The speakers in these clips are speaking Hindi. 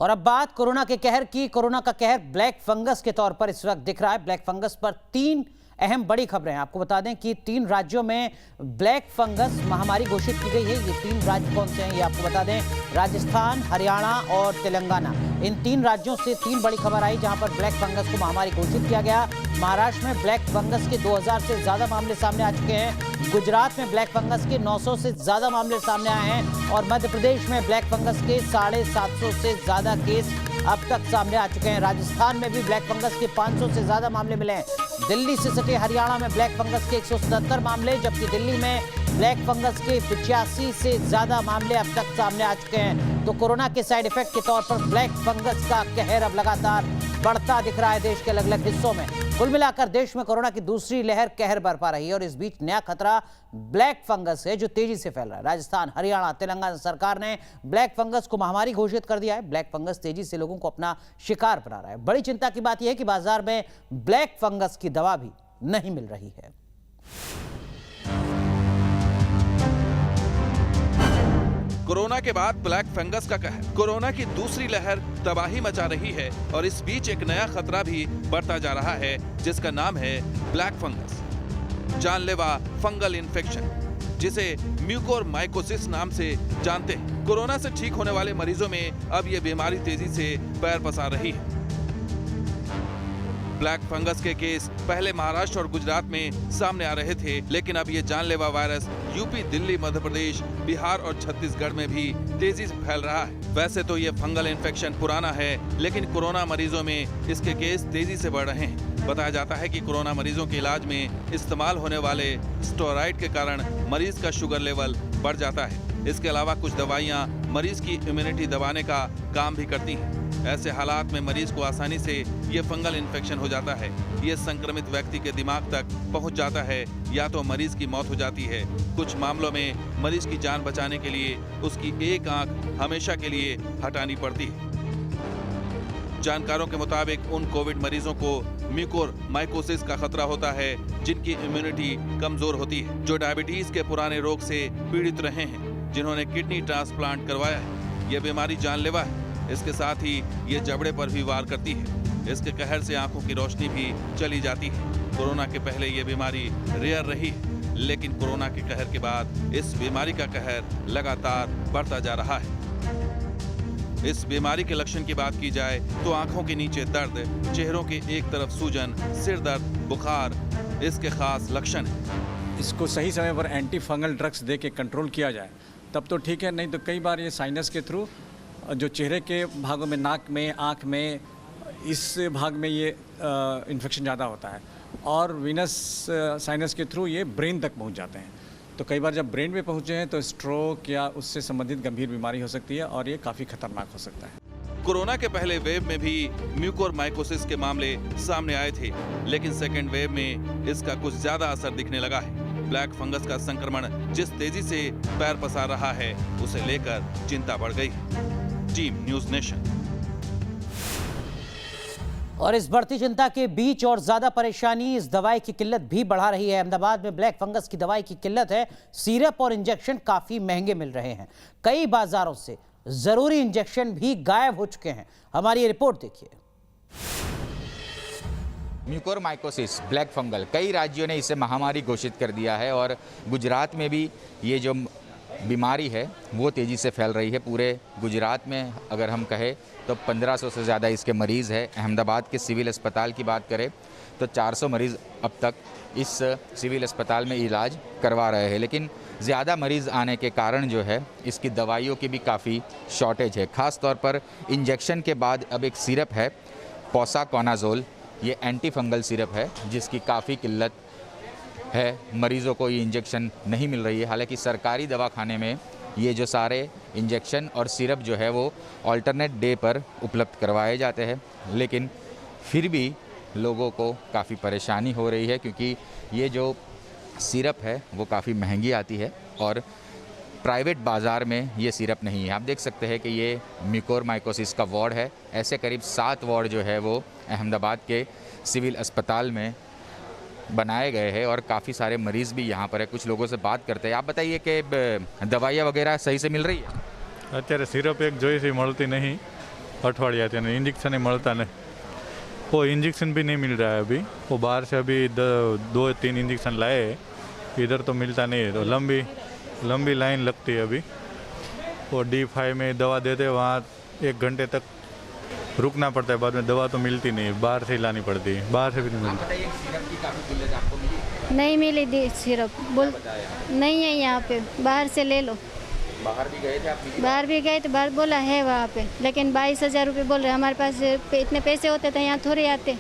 और अब बात कोरोना के कहर की। कोरोना का कहर ब्लैक फंगस के तौर पर इस वक्त दिख रहा है। ब्लैक फंगस पर तीन अहम बड़ी खबरें हैं। आपको बता दें कि 3 राज्यों में ब्लैक फंगस महामारी घोषित की गई है। ये 3 राज्य कौन से हैं ये आपको बता दें, राजस्थान, हरियाणा और तेलंगाना। इन 3 राज्यों से 3 बड़ी खबर आई जहां पर ब्लैक फंगस को महामारी घोषित किया गया। महाराष्ट्र में ब्लैक फंगस के 2000 से ज्यादा मामले सामने आ चुके हैं। गुजरात में ब्लैक फंगस के 900 से ज्यादा मामले सामने आए हैं और मध्य प्रदेश में ब्लैक फंगस के 750 से ज्यादा केस अब तक सामने आ चुके हैं। राजस्थान में भी ब्लैक फंगस के 500 से ज्यादा मामले मिले हैं। दिल्ली से सटे हरियाणा में ब्लैक फंगस के 177 मामले, जबकि दिल्ली में ब्लैक फंगस के 85 से ज्यादा मामले अब तक सामने आ चुके हैं। तो कोरोना के साइड इफेक्ट के तौर पर ब्लैक फंगस का कहर अब लगातार बढ़ता दिख रहा है देश के अलग अलग हिस्सों में। कुल मिलाकर देश में कोरोना की दूसरी लहर कहर बरपा रही है और इस बीच नया खतरा ब्लैक फंगस है जो तेजी से फैल रहा है। राजस्थान, हरियाणा, तेलंगाना सरकार ने ब्लैक फंगस को महामारी घोषित कर दिया है। ब्लैक फंगस तेजी से लोगों को अपना शिकार बना रहा है। बड़ी चिंता की बात यह है कि बाजार में ब्लैक फंगस की दवा भी नहीं मिल रही है। कोरोना के बाद ब्लैक फंगस का कहर, कोरोना की दूसरी लहर तबाही मचा रही है और इस बीच एक नया खतरा भी बढ़ता जा रहा है जिसका नाम है ब्लैक फंगस, जानलेवा फंगल इन्फेक्शन, जिसे म्यूकोरमाइकोसिस नाम से जानते हैं। कोरोना से ठीक होने वाले मरीजों में अब ये बीमारी तेजी से पैर पसार रही है। ब्लैक फंगस के केस पहले महाराष्ट्र और गुजरात में सामने आ रहे थे, लेकिन अब ये जानलेवा वायरस यूपी, दिल्ली, मध्य प्रदेश, बिहार और छत्तीसगढ़ में भी तेजी से फैल रहा है। वैसे तो ये फंगल इन्फेक्शन पुराना है, लेकिन कोरोना मरीजों में इसके केस तेजी से बढ़ रहे हैं। बताया जाता है कि कोरोना मरीजों के इलाज में इस्तेमाल होने वाले स्टेरॉइड के कारण मरीज का शुगर लेवल बढ़ जाता है। इसके अलावा कुछ दवाइयाँ मरीज की इम्यूनिटी दबाने का काम भी करती हैं। ऐसे हालात में मरीज को आसानी से ये फंगल इन्फेक्शन हो जाता है। ये संक्रमित व्यक्ति के दिमाग तक पहुंच जाता है या तो मरीज की मौत हो जाती है। कुछ मामलों में मरीज की जान बचाने के लिए उसकी एक आंख हमेशा के लिए हटानी पड़ती है। जानकारों के मुताबिक उन कोविड मरीजों को म्यूकोरमाइकोसिस का खतरा होता है जिनकी इम्यूनिटी कमजोर होती है, जो डायबिटीज के पुराने रोग से पीड़ित रहे हैं, जिन्होंने किडनी ट्रांसप्लांट करवाया है। यह बीमारी जानलेवा है। इसके साथ ही ये जबड़े पर भी वार करती है। इसके कहर से आंखों की रोशनी भी चली जाती है। कोरोना के पहले ये बीमारी रेयर रही है, लेकिन कोरोना के कहर के बाद इस बीमारी का कहर लगातार बढ़ता जा रहा है। इस बीमारी के लक्षण की बात की जाए तो आंखों के नीचे दर्द, चेहरों के एक तरफ सूजन, सिर दर्द, बुखार इसके खास लक्षण हैं। इसको सही समय पर एंटी फंगल ड्रग्स दे के कंट्रोल किया जाए तब तो ठीक है, नहीं तो कई बार ये साइनस के थ्रू जो चेहरे के भागों में, नाक में, आँख में, इस भाग में ये इन्फेक्शन ज़्यादा होता है और वीनस साइनस के थ्रू ये ब्रेन तक पहुंच जाते हैं। तो कई बार जब ब्रेन में पहुंचे हैं तो स्ट्रोक या उससे संबंधित गंभीर बीमारी हो सकती है और ये काफ़ी खतरनाक हो सकता है। कोरोना के पहले वेव में भी म्यूकोरमाइकोसिस के मामले सामने आए थे, लेकिन सेकेंड वेव में इसका कुछ ज्यादा असर दिखने लगा है। ब्लैक फंगस का संक्रमण जिस तेजी से पैर पसार रहा है उसे लेकर चिंता बढ़ गई। Team news nation. और इस बढ़ती चिंता के बीच और ज्यादा परेशानी इस दवाई की किल्लत भी बढ़ा रही है। अहमदाबाद में ब्लैक फंगस की दवाई की किल्लत है। सिरप और इंजेक्शन काफी महंगे मिल रहे हैं। कई बाजारों से जरूरी इंजेक्शन भी गायब हो चुके हैं। हमारी ये रिपोर्ट देखिए। म्यूकोरमाइकोसिस ब्लैक फंगल, कई राज्यों ने इसे महामारी घोषित कर दिया है और गुजरात में भी ये जो बीमारी है वो तेज़ी से फैल रही है। पूरे गुजरात में अगर हम कहें तो 1500 से ज़्यादा इसके मरीज़ है। अहमदाबाद के सिविल अस्पताल की बात करें तो 400 मरीज़ अब तक इस सिविल अस्पताल में इलाज करवा रहे हैं, लेकिन ज़्यादा मरीज़ आने के कारण जो है इसकी दवाइयों की भी काफ़ी शॉर्टेज है। ख़ास तौर पर इंजेक्शन के बाद अब एक सिरप है पोसाकोनाज़ोल, ये एंटी फंगल सिरप है जिसकी काफ़ी किल्लत है। मरीज़ों को ये इंजेक्शन नहीं मिल रही है। हालांकि सरकारी दवाखाने में ये जो सारे इंजेक्शन और सिरप जो है वो अल्टरनेट डे पर उपलब्ध करवाए जाते हैं, लेकिन फिर भी लोगों को काफ़ी परेशानी हो रही है क्योंकि ये जो सिरप है वो काफ़ी महंगी आती है और प्राइवेट बाज़ार में ये सिरप नहीं है। आप देख सकते हैं कि ये म्यूकोरमाइकोसिस का वार्ड है। ऐसे करीब 7 वार्ड जो है वो अहमदाबाद के सिविल अस्पताल में बनाए गए हैं और काफ़ी सारे मरीज़ भी यहाँ पर है। कुछ लोगों से बात करते हैं। आप बताइए कि दवाइयाँ वगैरह सही से मिल रही है? અત્યારે સિરપ એક જોઈતી મળતી નહીં અઠવાડિયાથી અને ઇન્જેક્શન મળતા નહીં. वो इंजेक्शन भी नहीं मिल रहा है अभी. वो बाहर से अभी 2-3 इंजेक्शन लाए हैं, इधर तो मिलता नहीं है. तो लंबी लाइन लगती है अभी. वो D5 में दवा देते हैं, वहाँ 1 घंटे तक रुकना पड़ता है. बाद में दवा तो मिलती नहीं, बाहर से ही लानी पड़ती है. बाहर से भी नहीं मिलती. नहीं मिली दी सिरप बोल नहीं है यहाँ पे, बाहर से ले लो. बाहर भी गए थे आप? बाहर भी गए तो बाहर बोला है वहाँ पे, लेकिन 22,000 रुपये बोल रहे. हमारे पास इतने पैसे होते तो यहाँ थोड़े आते.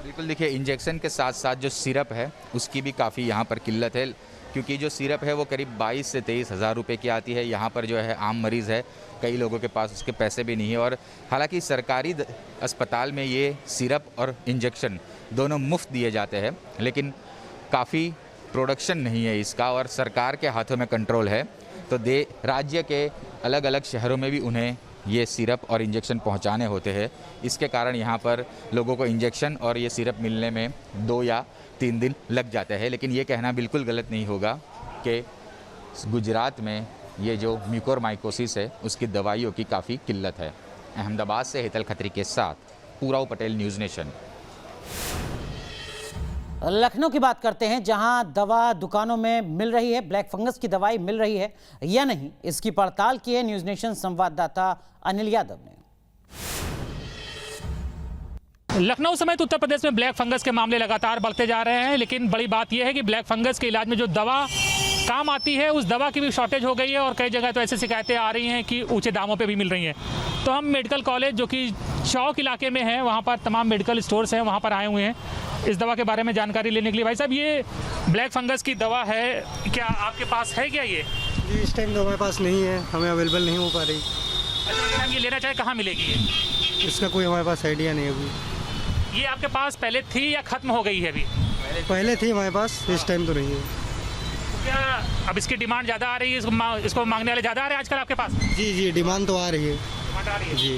बिल्कुल, देखिए इंजेक्शन के साथ साथ जो सिरप है उसकी भी काफ़ी यहाँ पर किल्लत है, क्योंकि जो सिरप है वो करीब 22 से 23 हज़ार रुपये की आती है. यहाँ पर जो है आम मरीज़ है, कई लोगों के पास उसके पैसे भी नहीं है. और हालांकि सरकारी अस्पताल में ये सिरप और इंजेक्शन दोनों मुफ्त दिए जाते हैं, लेकिन काफ़ी प्रोडक्शन नहीं है इसका और सरकार के हाथों में कंट्रोल है. तो राज्य के अलग अलग शहरों में भी उन्हें ये सिरप और इंजेक्शन पहुंचाने होते हैं. इसके कारण यहाँ पर लोगों को इंजेक्शन और ये सिरप मिलने में 2 या 3 दिन लग जाते हैं. लेकिन ये कहना बिल्कुल गलत नहीं होगा कि गुजरात में ये जो म्यूकोरमाइकोसिस है उसकी दवाइयों की काफ़ी किल्लत है. अहमदाबाद से हेतल खत्री के साथ पूराव पटेल, न्यूज़ नेशन. लखनऊ की बात करते हैं, जहां दवा दुकानों में मिल रही है, ब्लैक फंगस की दवाई मिल रही है या नहीं, इसकी पड़ताल की है न्यूज़ नेशन संवाददाता अनिल यादव ने. लखनऊ समेत उत्तर प्रदेश में ब्लैक फंगस के मामले लगातार बढ़ते जा रहे हैं, लेकिन बड़ी बात यह है कि ब्लैक फंगस के इलाज में जो दवा काम आती है उस दवा की भी शॉर्टेज हो गई है और कई जगह तो ऐसी शिकायतें आ रही हैं कि ऊंचे दामों पे भी मिल रही हैं. तो हम मेडिकल कॉलेज जो कि चौक इलाके में है, वहाँ पर तमाम मेडिकल स्टोर्स हैं, वहाँ पर आए हुए हैं इस दवा के बारे में जानकारी लेने के लिए. भाई साहब, ये ब्लैक फंगस की दवा है, क्या आपके पास है क्या ये? जी इस टाइम तो हमारे पास नहीं है, हमें अवेलेबल नहीं हो पा रही. अच्छा, अगर हम ये लेना चाहें कहाँ मिलेगी ये? इसका कोई हमारे पास आइडिया नहीं अभी. ये आपके पास पहले थी या ख़त्म हो गई है अभी? पहले थी हमारे पास, इस टाइम तो नहीं है. क्या अब इसकी डिमांड ज़्यादा आ रही है, इसको मांगने वाले ज़्यादा आ रहे हैं आजकल आपके पास? जी डिमांड तो आ रही है. डिमांड आ रही है जी.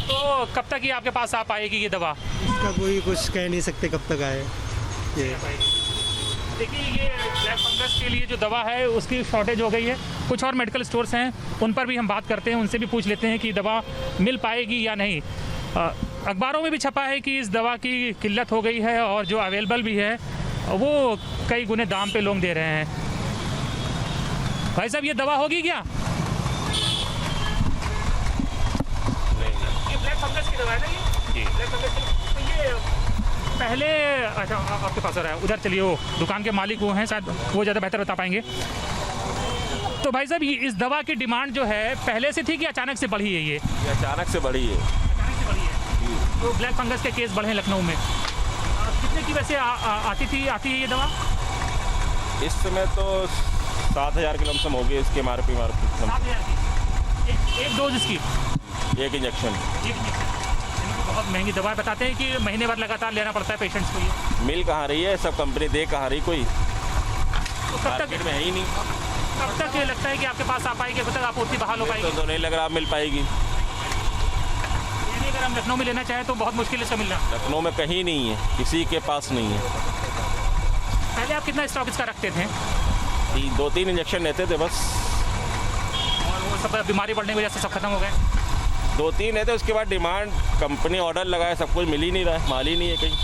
तो कब तक ये आपके पास आ पाएगी ये दवा? इसका कोई कुछ कह नहीं सकते कब तक आए ये. देखिए, ये ब्लैक फंगस के लिए जो दवा है उसकी शॉर्टेज हो गई है. कुछ और मेडिकल स्टोर्स हैं, उन पर भी हम बात करते हैं, उनसे भी पूछ लेते हैं कि दवा मिल पाएगी या नहीं. अखबारों में भी छपा है कि इस दवा की किल्लत हो गई है और जो अवेलेबल भी है वो कई गुने दाम पे लोग दे रहे हैं. भाई साहब, ये दवा होगी क्या? ये ब्लैक फंगस की दवा है ना ये? ब्लैक फंगस की. तो ये पहले, अच्छा आपके पास आ रहा है, उधर चलिए, वो दुकान के मालिक वो हैं, शायद वो ज़्यादा बेहतर बता पाएंगे. तो भाई साहब, इस दवा की डिमांड जो है पहले से थी कि अचानक से बढ़ी है? ये अचानक से बढ़ी है. अचानक से बढ़ी है. तो ब्लैक फंगस के केस बढ़े हैं लखनऊ में. कितने की वैसे आती है ये दवा? इस समय तो 7,000 की लमसम होगी इसकी MRP. 7,000 की एक डोज इसकी, एक इंजेक्शन. बहुत महंगी दवा. बताते हैं कि महीने भर लगातार लेना पड़ता है पेशेंट्स को. ये मिल कहाँ रही है, सब कंपनी दे कहाँ रही, कोई तो कब तक मार्केट में है ही नहीं. कब तक ये लगता है कि आपके पास आ पाएगी, कब तक आपूर्ति बहाल हो पाएगी? तो नहीं लग रहा मिल पाएगी. यानी अगर हम लखनऊ में लेना चाहें तो बहुत मुश्किल से मिलना. लखनऊ में कहीं नहीं है, किसी के पास नहीं है. पहले आप कितना स्टॉक इसका रखते थे? 2-3 इंजेक्शन लेते थे बस, और वो सब बीमारी बढ़ने की वजह से सब खत्म हो गए. 2-3 लेते, उसके बाद डिमांड, कंपनी ऑर्डर लगाए, सब कुछ मिल ही नहीं रहा है, माल ही नहीं है कहीं.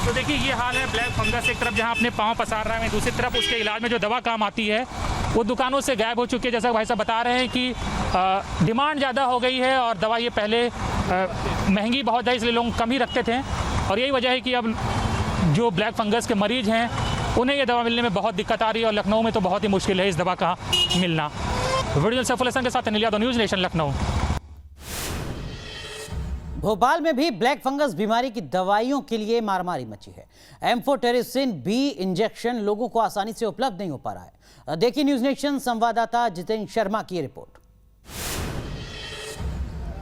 तो देखिए, ये हाल है ब्लैक फंगस. एक तरफ जहाँ अपने पाँव पसार रहा है, दूसरी तरफ उसके इलाज में जो दवा काम आती है वो दुकानों से गायब हो चुकी है. जैसा भाई साहब बता रहे हैं कि डिमांड ज़्यादा हो गई है और दवा ये पहले महंगी बहुत है, इसलिए लोग कम ही रखते थे. और यही वजह है कि अब जो ब्लैक फंगस के मरीज़ हैं उन्हें ये दवा मिलने में बहुत दिक्कत आ रही है और लखनऊ में तो बहुत ही मुश्किल है इस दवा का मिलना. वीडियो सैफुल हसन के साथ अनिल यादव, न्यूज़ नेशन, लखनऊ. भोपाल में भी ब्लैक फंगस बीमारी की दवाइयों के लिए मारामारी मची है. एम्फोटेरिसिन बी इंजेक्शन लोगों को आसानी से उपलब्ध नहीं हो पा रहा है. देखिए न्यूज़ नेशन संवाददाता जितेंद्र शर्मा की रिपोर्ट.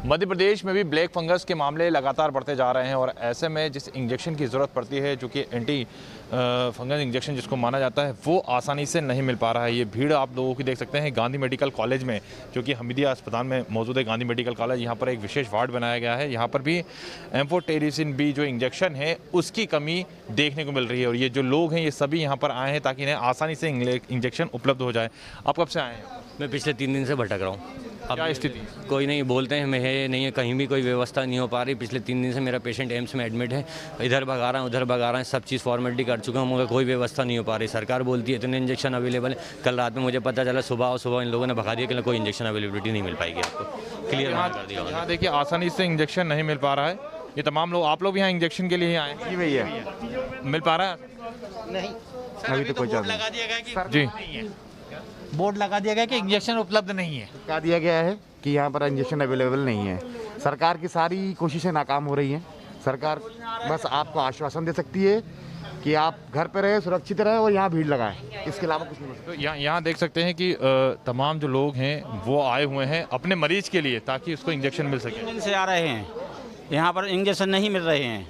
मध्य प्रदेश में भी ब्लैक फंगस के मामले लगातार बढ़ते जा रहे हैं और ऐसे में जिस इंजेक्शन की ज़रूरत पड़ती है, जो कि एंटी फंगस इंजेक्शन जिसको माना जाता है, वो आसानी से नहीं मिल पा रहा है. ये भीड़ आप लोगों की देख सकते हैं गांधी मेडिकल कॉलेज में, जो कि हमीदिया अस्पताल में मौजूद है. गांधी मेडिकल कॉलेज, यहाँ पर एक विशेष वार्ड बनाया गया है. यहाँ पर भी एम्फोटेरिसिन बी जो इंजेक्शन है उसकी कमी देखने को मिल रही है. और ये जो लोग हैं ये सभी यहाँ पर आए हैं ताकि इन्हें आसानी से इंजेक्शन उपलब्ध हो जाए. आप कब से आए हैं? मैं पिछले 3 दिन से भटक रहा हूँ. क्या स्थिति? कोई नहीं बोलते हैं हमें है नहीं है, कहीं भी कोई व्यवस्था नहीं हो पा रही। पिछले 3 दिन से मेरा पेशेंट एम्स में एडमिट है, इधर भगा रहा है उधर भगा रहा है, सब चीज़ फॉर्मेलिटी कर चुका हूँ मगर कोई व्यवस्था नहीं हो पा रही। सरकार बोलती है इतने इंजेक्शन अवेलेबल है, कल रात में मुझे पता चला सुबह इन लोगों ने भगा दिया कि कोई इंजेक्शन अवेलेबिलिटी नहीं मिल पाएगी आपको, क्लियर कर दिया। यहाँ देखिए आसानी से इंजेक्शन नहीं मिल पा रहा है। ये तमाम लोग, आप लोग यहाँ इंजेक्शन के लिए ही आए हैं? जी भैया, मिल पा रहा है? नहीं अभी तो कोई चार्ज लगा दिया गया कि जी, बोर्ड लगा दिया गया कि इंजेक्शन उपलब्ध नहीं है। कहा दिया गया है कि यहाँ पर इंजेक्शन अवेलेबल नहीं है। सरकार की सारी कोशिशें नाकाम हो रही हैं। सरकार बस आपको आश्वासन दे सकती है कि आप घर पे रहे, सुरक्षित रहे और यहाँ भीड़ लगाएं, इसके अलावा कुछ नहीं हो सकता। तो यहाँ देख सकते हैं कि तमाम जो लोग हैं वो आए हुए हैं अपने मरीज के लिए ताकि उसको इंजेक्शन मिल सके। 3 दिन से आ रहे हैं, यहाँ पर इंजेक्शन नहीं मिल रहे हैं।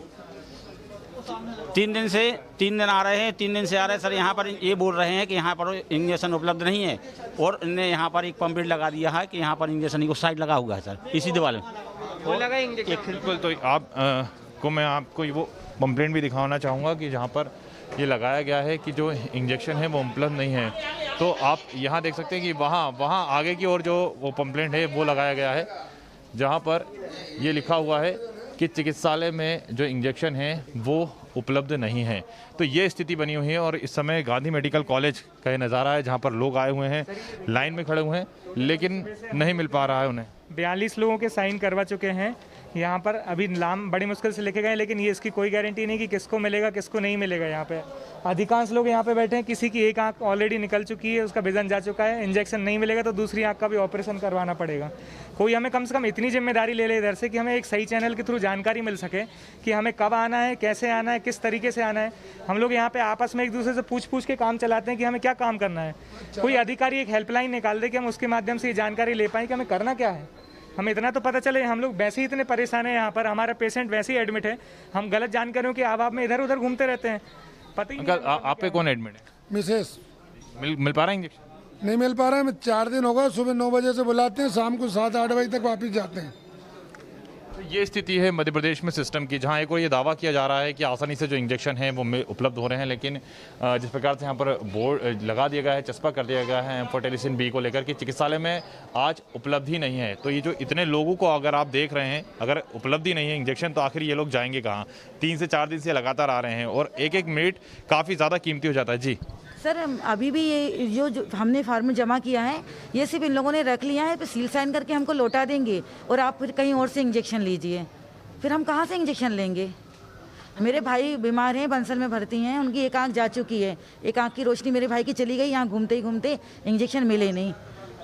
3 दिन आ रहे हैं, 3 दिन से आ रहे हैं सर। यहाँ पर ये बोल रहे हैं कि यहाँ पर इंजेक्शन उपलब्ध नहीं है और इन्हें यहाँ पर एक पंपलेट लगा दिया है कि यहाँ पर इंजेक्शन उस साइड लगा हुआ है सर, इसी दीवार में लगा इंजेक्शन। बिल्कुल, तो आप को मैं आपको वो पंपलेट भी दिखाना चाहूँगा कि जहाँ पर ये लगाया गया है कि जो इंजेक्शन है वो उपलब्ध नहीं है। तो आप यहाँ देख सकते हैं कि वहाँ आगे की ओर जो वो पंपलेट है वो लगाया गया है जहाँ पर ये लिखा हुआ है कि चिकित्सालय में जो इंजेक्शन है वो उपलब्ध नहीं है। तो ये स्थिति बनी हुई है और इस समय गांधी मेडिकल कॉलेज का ये नज़ारा है जहाँ पर लोग आए हुए हैं, लाइन में खड़े हुए हैं लेकिन नहीं मिल पा रहा है उन्हें। 42 लोगों के साइन करवा चुके हैं यहाँ पर। अभी नाम बड़ी मुश्किल से लिखे गए, लेकिन ये इसकी कोई गारंटी नहीं कि किसको मिलेगा किसको नहीं मिलेगा। यहाँ पे अधिकांश लोग यहाँ पे बैठे हैं, किसी की एक आंख ऑलरेडी निकल चुकी है, उसका विजन जा चुका है। इंजेक्शन नहीं मिलेगा तो दूसरी आंख का भी ऑपरेशन करवाना पड़ेगा। कोई हमें कम से कम इतनी जिम्मेदारी ले ले इधर से कि हमें एक सही चैनल के थ्रू जानकारी मिल सके कि हमें कब आना है, कैसे आना है, किस तरीके से आना है। हम लोग यहाँ पे आपस में एक दूसरे से पूछ के काम चलाते हैं कि हमें क्या काम करना है। कोई अधिकारी एक हेल्पलाइन निकाल दे कि हम उसके माध्यम से ये जानकारी ले पाएँ कि हमें करना क्या है। हमें इतना तो पता चले। हम लोग वैसे ही इतने परेशान हैं यहाँ पर, हमारा पेशेंट वैसे ही एडमिट है, हम गलत जानकारियों के अभाव में इधर उधर घूमते रहते हैं। पता ही अंकल आप पे कौन एडमिट है? मिसेस मिल पा रहा है इंजेक्शन? नहीं मिल पा रहा है। 4 दिन होगा, सुबह 9 बजे से बुलाते हैं, शाम को 7-8 बजे तक वापस जाते हैं। तो ये स्थिति है मध्य प्रदेश में सिस्टम की, जहाँ एक और ये दावा किया जा रहा है कि आसानी से जो इंजेक्शन है वो उपलब्ध हो रहे हैं, लेकिन जिस प्रकार से यहाँ पर बोर्ड लगा दिया गया है, चस्पा कर दिया गया है एम्फोटेरिसिन बी को लेकर कि चिकित्सालय में आज उपलब्धि नहीं है। तो ये जो इतने लोगों को अगर आप देख रहे हैं, अगर उपलब्धि नहीं है इंजेक्शन, तो आखिर ये लोग जाएंगे कहाँ? 3 से 4 दिन से लगातार आ रहे हैं और एक मिनट काफ़ी ज़्यादा कीमती हो जाता है। जी सर, अभी भी ये जो हमने फार्म जमा किया है ये सिर्फ इन लोगों ने रख लिया है, फिर सील साइन करके हमको लौटा देंगे और आप फिर कहीं और से इंजेक्शन लीजिए। फिर हम कहाँ से इंजेक्शन लेंगे? मेरे भाई बीमार हैं, बंसल में भर्ती हैं, उनकी एक आंख जा चुकी है, एक आंख की रोशनी मेरे भाई की चली गई। यहाँ घूमते ही घूमते इंजेक्शन मिले नहीं,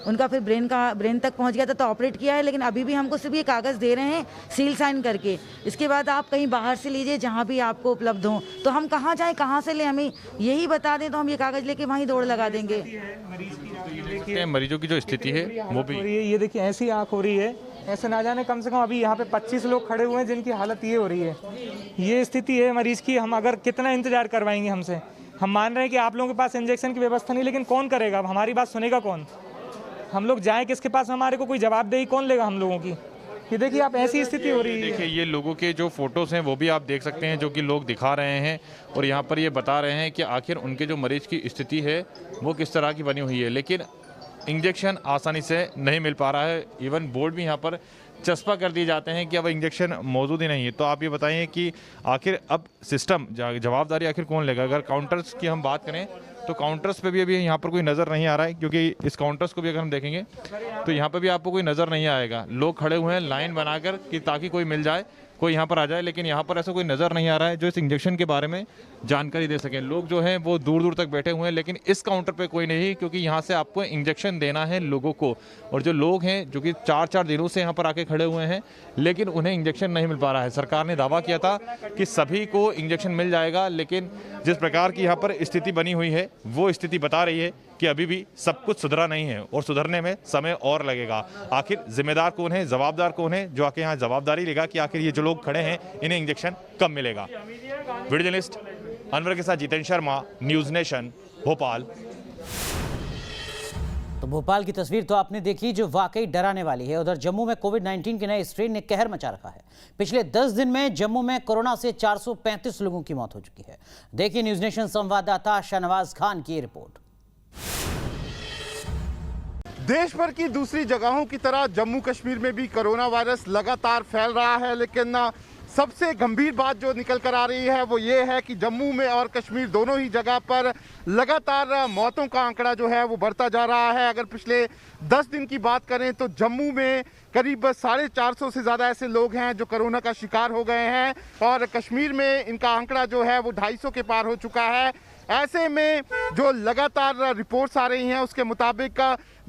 उनका फिर ब्रेन तक पहुंच गया था तो ऑपरेट किया है। लेकिन अभी भी हमको सिर्फ ये कागज़ दे रहे हैं सील साइन करके, इसके बाद आप कहीं बाहर से लीजिए जहाँ भी आपको उपलब्ध हो। तो हम कहाँ जाएं, कहाँ से लें? हमें यही बता दें तो हम ये कागज़ लेके वहीं दौड़ लगा देंगे। मरीजों की जो स्थिति है वो भी ये देखिए ऐसी आँख हो रही है, ऐसे ना जाने कम से कम अभी यहाँ पे 25 लोग खड़े हुए हैं जिनकी हालत ये हो रही है। ये स्थिति है मरीज की। हम अगर कितना इंतजार करवाएंगे हमसे? हम मान रहे हैं कि आप लोगों के पास इंजेक्शन की व्यवस्था नहीं, लेकिन कौन करेगा? हमारी बात सुनेगा कौन? हम लोग जाएं किसके पास? हमारे को कोई जवाबदेही कौन लेगा हम लोगों की? ये देखिए आप ऐसी स्थिति हो रही है। देखिए ये लोगों के जो फोटोज़ हैं वो भी आप देख सकते हैं जो कि लोग दिखा रहे हैं और यहाँ पर ये बता रहे हैं कि आखिर उनके जो मरीज की स्थिति है वो किस तरह की बनी हुई है, लेकिन इंजेक्शन आसानी से नहीं मिल पा रहा है। इवन बोर्ड भी यहाँ पर चस्पा कर दिए जाते हैं कि अब इंजेक्शन मौजूद ही नहीं है। तो आप ये बताइए कि आखिर अब सिस्टम जवाबदारी आखिर कौन लेगा? अगर काउंटर्स की हम बात करें तो काउंटर्स पे भी अभी यहाँ पर कोई नज़र नहीं आ रहा है, क्योंकि इस काउंटर्स को भी अगर हम देखेंगे तो यहाँ पर भी आपको कोई नज़र नहीं आएगा। लोग खड़े हुए हैं लाइन बनाकर कि ताकि कोई मिल जाए, कोई यहाँ पर आ जाए, लेकिन यहाँ पर ऐसा कोई नज़र नहीं आ रहा है जो इस इंजेक्शन के बारे में जानकारी दे सकें। लोग जो हैं वो दूर दूर तक बैठे हुए हैं, लेकिन इस काउंटर पे कोई नहीं, क्योंकि यहाँ से आपको इंजेक्शन देना है लोगों को। और जो लोग हैं जो कि 4-4 दिनों से यहाँ पर आके खड़े हुए हैं, लेकिन उन्हें इंजेक्शन नहीं मिल पा रहा है। सरकार ने दावा किया था कि सभी को इंजेक्शन मिल जाएगा, लेकिन जिस प्रकार की यहाँ पर स्थिति बनी हुई है वो स्थिति बता रही है कि अभी भी सब कुछ सुधरा नहीं है और सुधरने में समय और लगेगा। आखिर जिम्मेदार कौन है, जवाबदार कौन है जो आके यहाँ जवाबदारी लेगा कि आखिर ये जो लोग खड़े हैं इन्हें इंजेक्शन कब मिलेगा? वीडियो जर्नलिस्ट अनवर के साथ जितेंद्र शर्मा, न्यूज़ नेशन, भोपाल। तो भोपाल की तस्वीर तो आपने देखी जो वाकई डराने वाली है। उधर जम्मू में कोविड-19 के नए स्ट्रेन ने कहर मचा रखा है। पिछले 10 दिन में जम्मू में कोरोना से 435 लोगों की मौत हो चुकी है। देखिए न्यूज़ नेशन संवाददाता शाहनवाज खान की रिपोर्ट। देश भर की दूसरी जगहों की तरह जम्मू कश्मीर में भी कोरोना वायरस लगातार फैल रहा है, लेकिन सबसे गंभीर बात जो निकल कर आ रही है वो ये है कि जम्मू में और कश्मीर दोनों ही जगह पर लगातार मौतों का आंकड़ा जो है वो बढ़ता जा रहा है। अगर पिछले 10 दिन की बात करें तो जम्मू में करीब 450 से ज़्यादा ऐसे लोग हैं जो कोरोना का शिकार हो गए हैं और कश्मीर में इनका आंकड़ा जो है वो 250 के पार हो चुका है। ऐसे में जो लगातार रिपोर्ट्स आ रही हैं उसके मुताबिक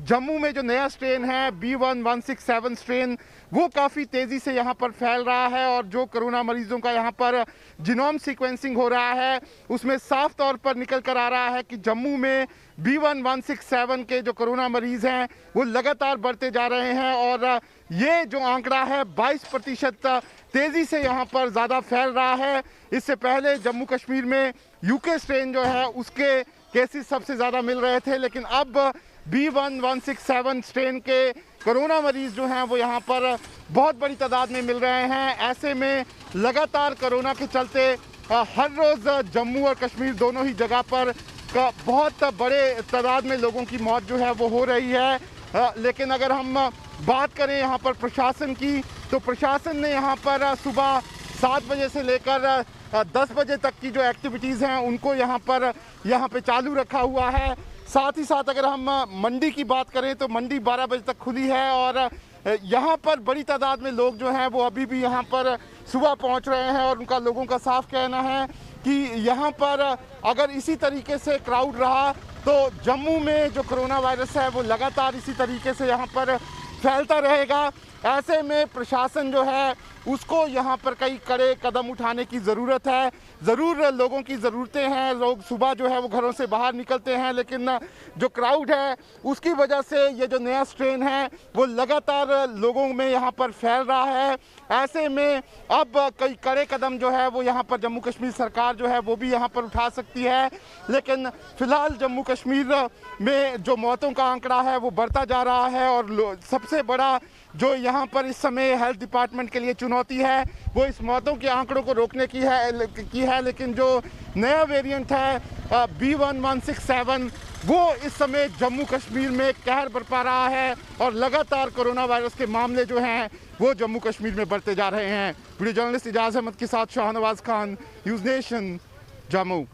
जम्मू में जो नया स्ट्रेन है B.1.167 स्ट्रेन वो काफ़ी तेज़ी से यहाँ पर फैल रहा है और जो कोरोना मरीजों का यहाँ पर जीनोम सीक्वेंसिंग हो रहा है उसमें साफ तौर पर निकल कर आ रहा है कि जम्मू में B.1.167 के जो कोरोना मरीज़ हैं वो लगातार बढ़ते जा रहे हैं और ये जो आंकड़ा है 22% तेज़ी से यहाँ पर ज़्यादा फैल रहा है। इससे पहले जम्मू कश्मीर में UK स्ट्रेन जो है उसके केसेस सबसे ज़्यादा मिल रहे थे, लेकिन अब B.1.167 स्ट्रेन के कोरोना मरीज़ जो हैं वो यहाँ पर बहुत बड़ी तादाद में मिल रहे हैं। ऐसे में लगातार कोरोना के चलते हर रोज़ जम्मू और कश्मीर दोनों ही जगह पर बहुत बड़े तादाद में लोगों की मौत जो है वो हो रही है। लेकिन अगर हम बात करें यहाँ पर प्रशासन की तो प्रशासन ने यहाँ पर सुबह 7 बजे से लेकर 10 बजे तक की जो एक्टिविटीज़ हैं उनको यहाँ पे चालू रखा हुआ है। साथ ही साथ अगर हम मंडी की बात करें तो मंडी 12 बजे तक खुली है और यहाँ पर बड़ी तादाद में लोग जो हैं वो अभी भी यहाँ पर सुबह पहुँच रहे हैं और उनका लोगों का साफ कहना है कि यहाँ पर अगर इसी तरीके से क्राउड रहा तो जम्मू में जो कोरोना वायरस है वो लगातार इसी तरीके से यहाँ पर फैलता रहेगा। ऐसे में प्रशासन जो है उसको यहाँ पर कई कड़े कदम उठाने की ज़रूरत है। ज़रूर लोगों की ज़रूरतें हैं, लोग सुबह जो है वो घरों से बाहर निकलते हैं, लेकिन जो क्राउड है उसकी वजह से ये जो नया स्ट्रेन है वो लगातार लोगों में यहाँ पर फैल रहा है। ऐसे में अब कई कड़े कदम जो है वो यहाँ पर जम्मू कश्मीर सरकार जो है वो भी यहाँ पर उठा सकती है, लेकिन फ़िलहाल जम्मू कश्मीर में जो मौतों का आंकड़ा है वो बढ़ता जा रहा है और सबसे बड़ा जो यहाँ पर इस समय हेल्थ डिपार्टमेंट के लिए चुनौती है वो इस मौतों के आंकड़ों को रोकने की है। लेकिन जो नया वेरिएंट है B.1.167 वो इस समय जम्मू कश्मीर में कहर बरपा रहा है और लगातार कोरोना वायरस के मामले जो हैं वो जम्मू कश्मीर में बढ़ते जा रहे हैं। वीडियो जर्नलिस्ट इजाज़ अहमद के साथ शाहनवाज खान, न्यूज़ नेशन, जम्मू।